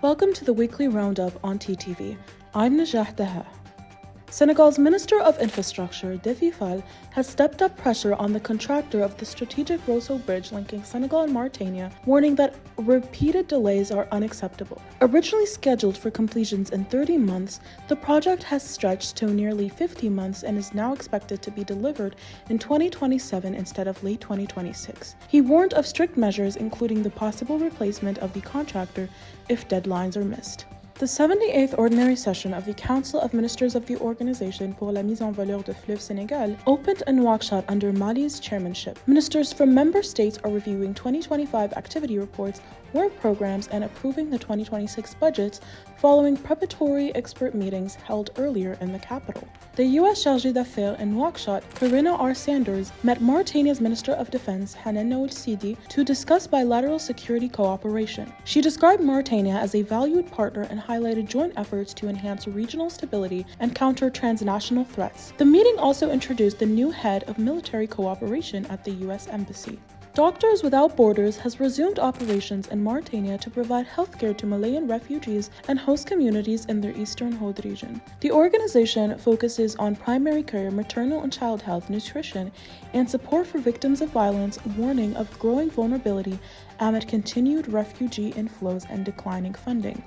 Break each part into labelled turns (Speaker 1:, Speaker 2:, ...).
Speaker 1: Welcome to the weekly Roundup on TTV. I'm Najah Daha. Senegal's Minister of Infrastructure, Déthié Fall, has stepped up pressure on the contractor of the strategic Rosso Bridge linking Senegal and Mauritania, warning that repeated delays are unacceptable. Originally scheduled for completions in 30 months, the project has stretched to nearly 50 months and is now expected to be delivered in 2027 instead of late 2026. He warned of strict measures, including the possible replacement of the contractor if deadlines are missed. The 78th Ordinary Session of the Council of Ministers of the Organisation pour la mise en valeur de Fleuve Sénégal opened in Nouakchott under Mali's chairmanship. Ministers from member states are reviewing 2025 activity reports, work programs, and approving the 2026 budgets following preparatory expert meetings held earlier in the capital. The U.S. Chargé d'Affaires in Nouakchott, Karina R. Sanders, met Mauritania's Minister of Defense, Hanan Ould Sidi, to discuss bilateral security cooperation. She described Mauritania as a valued partner and highlighted joint efforts to enhance regional stability and counter transnational threats. The meeting also introduced the new head of military cooperation at the U.S. Embassy. Doctors Without Borders has resumed operations in Mauritania to provide healthcare to Malayan refugees and host communities in their eastern Hod region. The organization focuses on primary care, maternal and child health, nutrition, and support for victims of violence, warning of growing vulnerability amid continued refugee inflows and declining funding.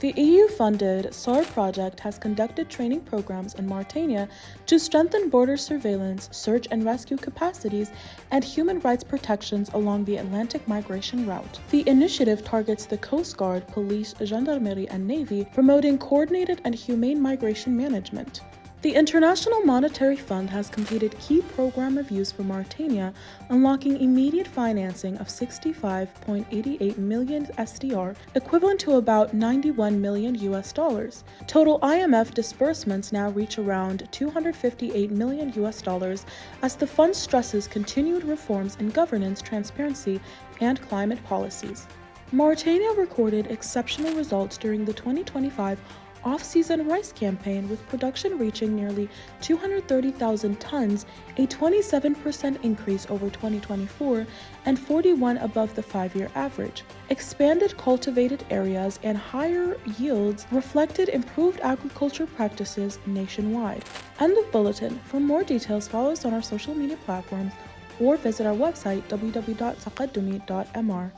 Speaker 1: The EU-funded SAR project has conducted training programs in Mauritania to strengthen border surveillance, search and rescue capacities, and human rights protections along the Atlantic migration route. The initiative targets the Coast Guard, police, gendarmerie, and Navy, promoting coordinated and humane migration management. The International Monetary Fund has completed key program reviews for Mauritania, unlocking immediate financing of 65.88 million SDR, equivalent to about 91 million US dollars. Total IMF disbursements now reach around 258 million US dollars as the fund stresses continued reforms in governance, transparency, and climate policies. Mauritania recorded exceptional results during the 2025 off-season rice campaign, with production reaching nearly 230,000 tons, a 27% increase over 2024 and 41 above the 5-year average. Expanded cultivated areas and higher yields reflected improved agriculture practices nationwide. End of bulletin. For more details, follow us on our social media platforms or visit our website www.taqaddumi.mr.